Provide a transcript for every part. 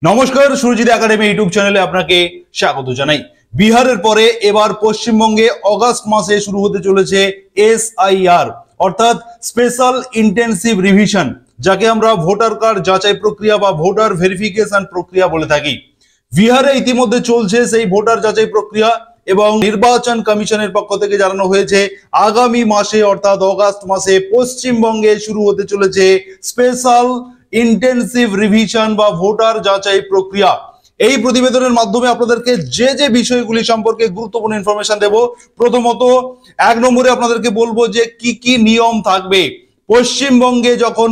নমস্কার, Surajit academy YouTube চ্যানেলে আপনাকে স্বাগত জানাই। বিহারের পরে এবার পশ্চিমবঙ্গে অগাস্ট মাসে শুরু হতে চলেছে এসআইআর অর্থাৎ স্পেশাল ইন্টেনসিভ রিভিশন, যাকে আমরা ভোটার কার্ড যাচাই প্রক্রিয়া বা ভোটার ভেরিফিকেশন প্রক্রিয়া বলে থাকি। বিহারে ইতিমধ্যে চলছে সেই ভোটার যাচাই প্রক্রিয়া এবং নির্বাচন কমিশনের পক্ষ থেকে জানানো হয়েছে আগামী মাসে অর্থাৎ অগাস্ট মাসে পশ্চিমবঙ্গে শুরু হতে চলেছে স্পেশাল ইন্টেনসিভ রিভিশন বা ভোটার যাচাই প্রক্রিয়া। এই প্রতিবেদনের মাধ্যমে আপনাদেরকে যে যে বিষয়গুলি সম্পর্কে গুরুত্বপূর্ণ ইনফরমেশন দেব। প্রথমত, এক নম্বরে আপনাদেরকে বলবো যে কি কি নিয়ম থাকবে পশ্চিমবঙ্গে যখন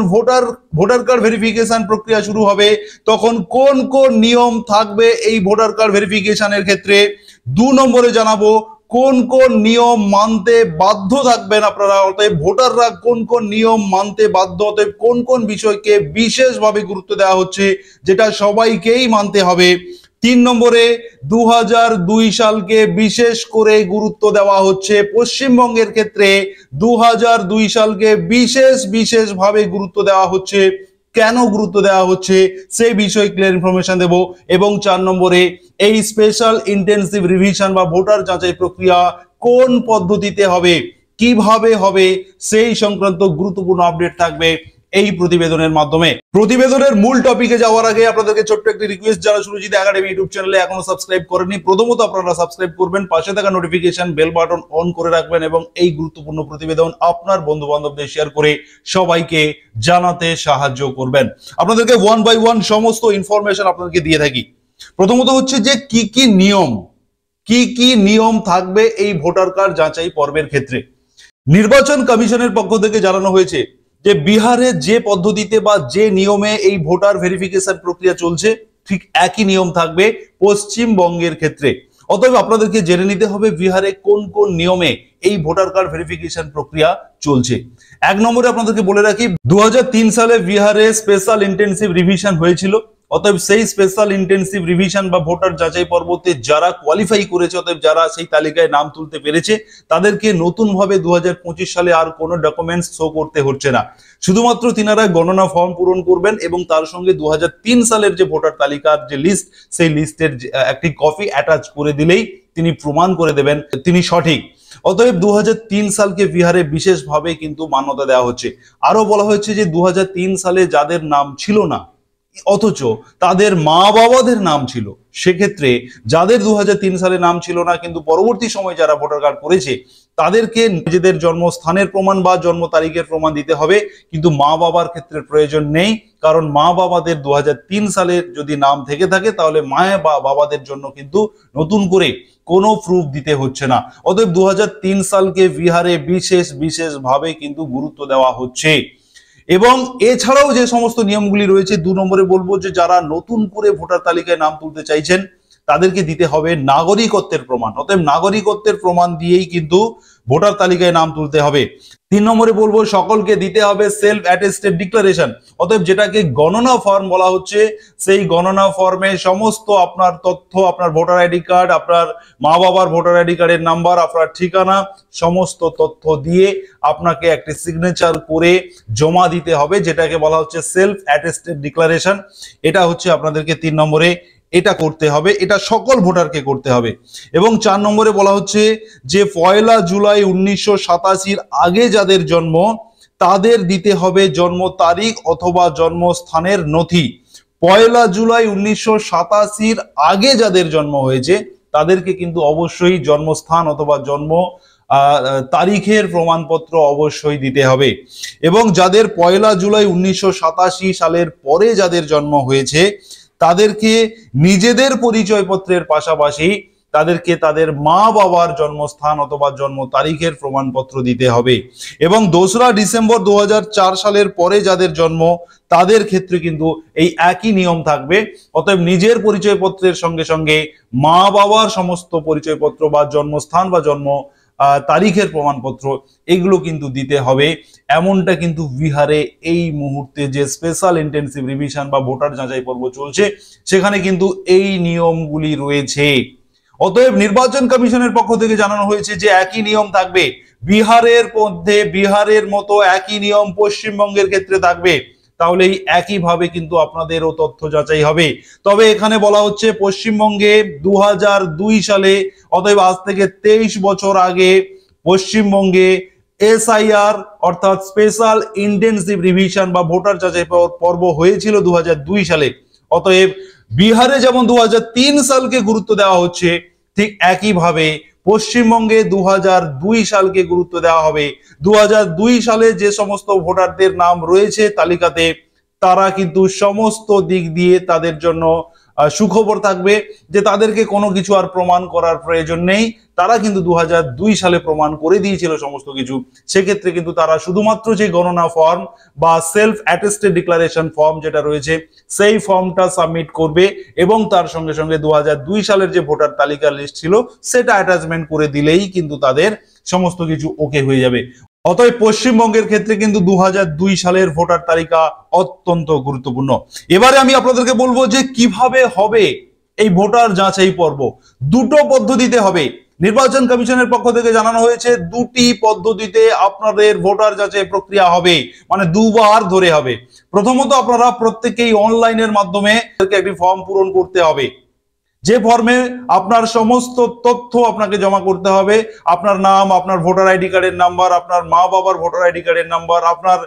ভোটার কার্ড ভেরিফিকেশন প্রক্রিয়া শুরু হবে, তখন কোন কোন নিয়ম থাকবে এই ভোটার কার্ড ভেরিফিকেশনের ক্ষেত্রে। দু নম্বরে জানাবো কোন কোন নিয়ম মানতে বাধ্য থাকবেন আপনারা, অতএব ভোটাররা কোন কোন নিয়ম মানতে বাধ্য, অতএব কোন কোন বিষয়কে বিশেষভাবে গুরুত্ব দেওয়া হচ্ছে যেটা সবাইকেই মানতে হবে। তিন নম্বরে 2002 সালকে বিশেষ করে গুরুত্ব দেওয়া হচ্ছে পশ্চিমবঙ্গের ক্ষেত্রে। 2002 সালকে বিশেষভাবে গুরুত্ব দেওয়া হচ্ছে। কেন গুরুত্ব দেওয়া হচ্ছে সেই বিষয়ে ক্লিয়ার ইনফরমেশন দেব। এবং 4 নম্বরে এই স্পেশাল ইন্টেনসিভ রিভিশন বা ভোটার যাচাই প্রক্রিয়া কোন পদ্ধতিতে হবে, কিভাবে হবে, সেই সংক্রান্ত গুরুত্বপূর্ণ আপডেট থাকবে এই প্রতিবেদনের মাধ্যমে। প্রতিবেদনের মূল টপিকে যাওয়ার আগে আপনাদেরকে ছোট্ট একটি রিকোয়েস্ট, যারা সুরজিৎ একাডেমি ইউটিউব চ্যানেলে এখনো সাবস্ক্রাইব করেননি, প্রথমত আপনারা সাবস্ক্রাইব করবেন, পাশে থাকা নোটিফিকেশন বেল বাটন অন করে রাখবেন এবং এই গুরুত্বপূর্ণ প্রতিবেদন আপনার বন্ধু বান্ধবদের শেয়ার করে সবাইকে জানাতে সাহায্য করবেন। আপনাদেরকে ওয়ান বাই ওয়ান সমস্ত ইনফরমেশন আপনাদেরকে দিয়ে থাকি। প্রথমত হচ্ছে যে কি কি নিয়ম থাকবে এই ভোটার কার্ড যাচাই পর্বের ক্ষেত্রে। নির্বাচন কমিশনের পক্ষ থেকে জানানো হয়েছে যে বিহারে যে পদ্ধতিতে বা যে নিয়মে এই ভোটার ভেরিফিকেশন প্রক্রিয়া চলছে, ঠিক একই নিয়ম থাকবে পশ্চিমবঙ্গের ক্ষেত্রে। অতএব আপনাদেরকে জেনে নিতে হবে বিহারে কোন কোন নিয়মে এই ভোটার কার্ড ভেরিফিকেশন প্রক্রিয়া চলছে। এক নম্বরে আপনাদেরকে বলে রাখি, 2003 সালে বিহারে স্পেশাল ইন্টেনসিভ রিভিশন হয়েছিল। অতএব সেই স্পেশাল ইন্টেনসিভ রিভিশন বা ভোটার যাচাই পর্বতে যারা কোয়ালিফাই করেছে, অতএব যারা সেই তালিকায় নাম তুলতে পেরেছে, তাদেরকে নতুন ভাবে 2025 সালে আর কোনো ডকুমেন্টস শো করতে হচ্ছে না। শুধুমাত্র তিনারা গণনা ফর্ম পূরণ করবেন এবং তার সঙ্গে 2003 সালের যে ভোটার তালিকার যে লিস্ট, সেই লিস্টের একটি কপি অ্যাটাচ করে দিলেই তিনি প্রমাণ করে দেবেন তিনি সঠিক। অতএব 2003 সালকে বিহারে বিশেষভাবে কিন্তু মান্যতা দেওয়া হচ্ছে। আরো বলা হয়েছে যে 2003 সালে যাদের নাম ছিল না অথচ তাদের মা বাবাদের নাম ছিল, সেক্ষেত্রে যাদের 2003 সালে নাম ছিল না কিন্তু পরবর্তী সময় যারা ভোটার কার্ড করেছে, তাদেরকে নিজেদের জন্মস্থানের প্রমাণ বা জন্ম তারিখের প্রমাণ দিতে হবে, কিন্তু মা বাবার ক্ষেত্রে প্রয়োজন নেই। কারণ মা বাবাদের 2003 সালের যদি নাম থেকে থাকে, তাহলে মা বা বাবাদের জন্য কিন্তু নতুন করে কোনো প্রুফ দিতে হচ্ছে না। অতএব 2003 সালকে বিহারে বিশেষভাবে কিন্তু গুরুত্ব দেওয়া হচ্ছে। এবং এছাড়াও যে সমস্ত নিয়মগুলি রয়েছে, দু নম্বরে বলবো যে যারা নতুন করে ভোটার তালিকায় নাম তুলতে চাইছেন, তাদেরকে দিতে হবে নাগরিকত্বের প্রমাণ। অতএব নাগরিকত্বের প্রমাণ দিয়েই কিন্তু ভোটার তালিকায় নাম তুলতে হবে। 3 নম্বরে বলবো সকলকে দিতে হবে সেলফ অ্যাটেস্টেড ডিক্লারেশন। অতএব যেটাকে গণনা ফর্ম বলা হচ্ছে, সেই গণনা ফর্মে সমস্ত আপনার তথ্য, আপনার ভোটার আইডি কার্ড, আপনার মা বাবার ভোটার আইডি কার্ডের নাম্বার, আপনার ঠিকানা, সমস্ত তথ্য দিয়ে আপনাকে একটি সিগনেচার করে জমা দিতে হবে, যেটাকে বলা হচ্ছে সেলফ অ্যাটেস্টেড ডিক্লারেশন। এটা হচ্ছে আপনাদেরকে 3 নম্বরে এটা করতে হবে, এটা সকল ভোটারকে করতে হবে। এবং 4 নম্বরে বলা হচ্ছে যে 1 জুলাই 1987 আগে যাদের জন্ম, তাদের দিতে হবে জন্ম তারিখ অথবা জন্মস্থানের নথি। 1 জুলাই 1987 আগে যাদের জন্ম হয়েছে, তাদেরকে কিন্তু অবশ্যই জন্মস্থান অথবা জন্ম তারিখের প্রমাণপত্র অবশ্যই দিতে হবে। এবং যাদের 1 জুলাই 1987 সালের পরে যাদের জন্ম হয়েছে, তাদেরকে নিজেদের পরিচয়পত্রের পাশাপাশি তাদেরকে তাদের মা বাবার জন্মস্থান অথবা জন্ম তারিখের প্রমাণপত্র দিতে হবে। এবং 2রা ডিসেম্বর 2004 সালের পরে যাদের জন্ম, তাদের ক্ষেত্রে কিন্তু এই একই নিয়ম থাকবে। অতএব নিজের পরিচয়পত্রের সঙ্গে সঙ্গে মা বাবার সমস্ত পরিচয়পত্র বা জন্মস্থান বা জন্ম তারিখের প্রমাণপত্র, এগুলো কিন্তু দিতে হবে। এমনটা কিন্তু বিহারে এই মুহূর্তে যে স্পেশাল ইন্টেনসিভ রিভিশন বা ভোটার যাচাই পর্ব চলছে, সেখানে কিন্তু এই নিয়মগুলি রয়েছে। অতএব নির্বাচন কমিশনের পক্ষ থেকে জানানো হয়েছে যে একই নিয়ম থাকবে বিহারের মধ্যে, বিহারের মতো একই নিয়ম পশ্চিমবঙ্গের ক্ষেত্রে থাকবে। তাহলেই একইভাবে কিন্তু আপনাদেরও তথ্য যাচাই হবে। তবে এখানে বলা হচ্ছে পশ্চিমবঙ্গে 2002 সালে, অতএব আজ থেকে 23 বছর আগে পশ্চিমবঙ্গে এসআইআর অর্থাৎ স্পেশাল ইন্টেনসিভ রিভিশন বা ভোটার যাচাই পর্ব হয়েছিল 2002 সালে। অতএব বিহারে যেমন 2003 সালকে গুরুত্ব দেওয়া হচ্ছে, ঠিক একইভাবে পশ্চিমবঙ্গে 2002 সালকে গুরুত্ব দেওয়া হবে। 2002 সালে যে সমস্ত ভোটারদের নাম রয়েছে তালিকাতে, তারা কিন্তু সমস্ত দিক দিয়ে তাদের জন্য সুখবর থাকবে যে তাদেরকে কোনো কিছু আর প্রমাণ করার প্রয়োজন নেই। তারা কিন্তু 2002 সালে প্রমাণ করে দিয়েছিল সমস্ত কিছু। সেক্ষেত্রে কিন্তু তারা শুধুমাত্র যে গণনা ফর্ম বা সেলফ অ্যাটেস্টেড ডিক্লারেশন ফর্ম যেটা রয়েছে সেই ফর্মটা সাবমিট করবে এবং তার সঙ্গে সঙ্গে 2002 সালের যে ভোটার তালিকার লিস্ট ছিল সেটা অ্যাটাচমেন্ট করে দিলেই কিন্তু তাদের সমস্ত কিছু ওকে হয়ে যাবে। অতএব পশ্চিমবঙ্গের ক্ষেত্রে কিন্তু 2002 সালের ভোটার তালিকা অত্যন্ত গুরুত্বপূর্ণ। এবারে আমি আপনাদেরকে বলবো যে কিভাবে হবে এই ভোটার যাচাই পর্ব। দুটো পদ্ধতিতে হবে। নির্বাচন কমিশনের পক্ষ থেকে জানানো হয়েছে দুটি পদ্ধতিতে আপনাদের ভোটার যাচাই প্রক্রিয়া হবে, মানে দুবার ধরে হবে। প্রথমত আপনারা প্রত্যেকেই অনলাইনের মাধ্যমে একটি ফর্ম পূরণ করতে হবে, যে ফর্মে আপনার সমস্ত তথ্য আপনাকে জমা করতে হবে। আপনার নাম, আপনার ভোটার আইডি কার্ডের নাম্বার, আপনার মা বাবার ভোটার আইডি কার্ডের নাম্বার, আপনার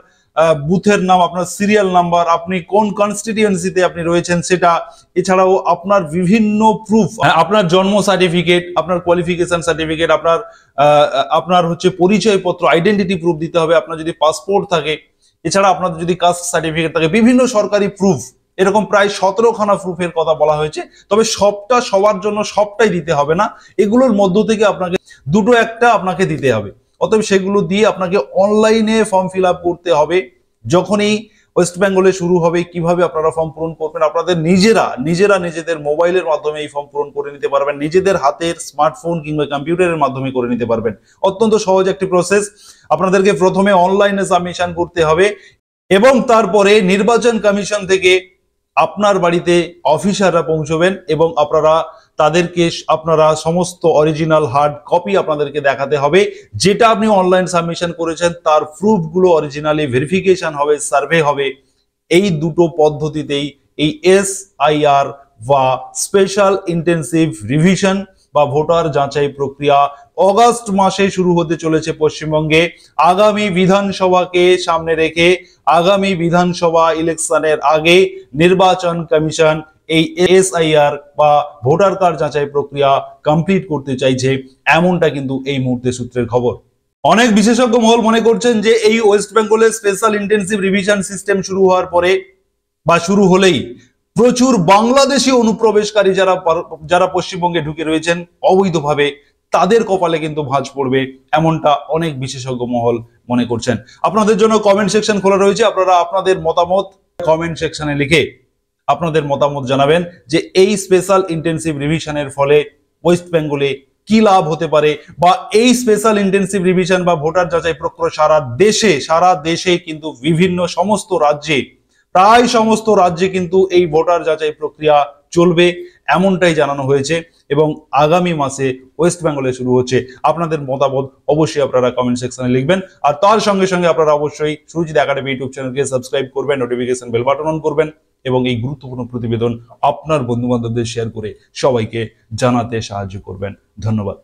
বুথের নাম, আপনার সিরিয়াল নাম্বার, আপনি কোন কনস্টিটিউয়েন্সিতে আপনি রয়েছেন সেটা, এছাড়াও আপনার বিভিন্ন প্রুফ, আপনার জন্ম সার্টিফিকেট, আপনার কোয়ালিফিকেশন সার্টিফিকেট, আপনার হচ্ছে পরিচয়পত্র, আইডেন্টিটি প্রুফ দিতে হবে, আপনার যদি পাসপোর্ট থাকে, এছাড়া আপনাদের যদি কাস্ট সার্টিফিকেট থাকে, বিভিন্ন সরকারি প্রুফ, এরকম প্রায় 17খানা প্রুফের কথা বলা হয়েছে। তবে সবটা সবার জন্য সবটাই দিতে হবে না, এগুলোর মধ্য থেকে আপনাকে দুটো একটা আপনাকে দিতে হবে। অতএব সেগুলো দিয়ে আপনাকে অনলাইনে ফর্ম ফিল আপ করতে হবে। যখনই ওয়েস্ট বেঙ্গলে শুরু হবে, কিভাবে আপনারা ফর্ম পূরণ করবেন, আপনাদের নিজেরা নিজেদের মোবাইলের মাধ্যমে এই ফর্ম পূরণ করে নিতে পারবেন, নিজেদের হাতের স্মার্টফোন কিংবা কম্পিউটারের মাধ্যমে করে নিতে পারবেন। অত্যন্ত সহজ একটি প্রসেস। আপনাদেরকে প্রথমে অনলাইনে সাবমিশন করতে হবে এবং তারপরে নির্বাচন কমিশন থেকে আপনার বাড়িতে অফিসাররা পৌঁছবেন এবং আপনারা সমস্ত অরিজিনাল হার্ড কপি আপনাদেরকে দেখাতে হবে। যেটা আপনি অনলাইন সাবমিশন করেছেন তার প্রুফগুলো অরিজিনালি ভেরিফিকেশন হবে, সার্ভে হবে। এই দুটো পদ্ধতিতেই এই এসআইআর বা স্পেশাল ইন্টেনসিভ রিভিশন বা ভোটার যাচাই প্রক্রিয়া অগাস্ট মাসে শুরু হতে চলেছে পশ্চিমবঙ্গে। আগামী বিধানসভাকে সামনে রেখে আগামী বিধানসভা ইলেকশনের আগে নির্বাচন কমিশন এই এসআইআর বা ভোটার কার্ড যাচাই প্রক্রিয়া কমপ্লিট করতে চাইছে, এমনটা কিন্তু এই মুহূর্তে সূত্রের খবর। অনেক বিশেষজ্ঞ মহল মনে করছেন যে এই ওয়েস্ট বেঙ্গলের স্পেশাল ইন্টেনসিভ রিভিশন সিস্টেম শুরু হওয়ার পরে বা শুরু হলেই প্রচুর বাংলাদেশি অনুপ্রবেশকারী যারা পশ্চিমবঙ্গে ঢুকে রয়েছেন অবৈধভাবে, তাদের কপালে কিন্তু ভাঁজ পড়বে, এমনটা অনেক বিশেষজ্ঞ মহল মনে করছেন। আপনাদের জন্য কমেন্ট সেকশন খোলা রয়েছে, আপনারা আপনাদের মতামত কমেন্ট সেকশনে লিখে আপনাদের মতামত জানাবেন যে এই স্পেশাল ইন্টেনসিভ রিভিশনের ফলে ওয়েস্ট বেঙ্গলে কি লাভ হতে পারে, বা এই স্পেশাল ইন্টেনসিভ রিভিশন বা ভোটার যাচাই প্রক্রিয়া সারা দেশে কিন্তু প্রায় সমস্ত রাজ্যে কিন্তু এই ভোটার যাচাই প্রক্রিয়া চলবে, এমনটাই জানানো হয়েছে এবং আগামী মাসে ওয়েস্ট বেঙ্গলে শুরু হচ্ছে। আপনাদের মতামত অবশ্যই আপনারা কমেন্ট সেকশনে লিখবেন। আর তার সঙ্গে সঙ্গে আপনারা অবশ্যই সুরজিৎ একাডেমি ইউটিউব চ্যানেলকে সাবস্ক্রাইব করবেন, নোটিফিকেশন বেল বাটন অন করবেন এবং এই গুরুত্বপূর্ণ প্রতিবেদন আপনার বন্ধু বান্ধবদের শেয়ার করে সবাইকে জানাতে সাহায্য করবেন। ধন্যবাদ।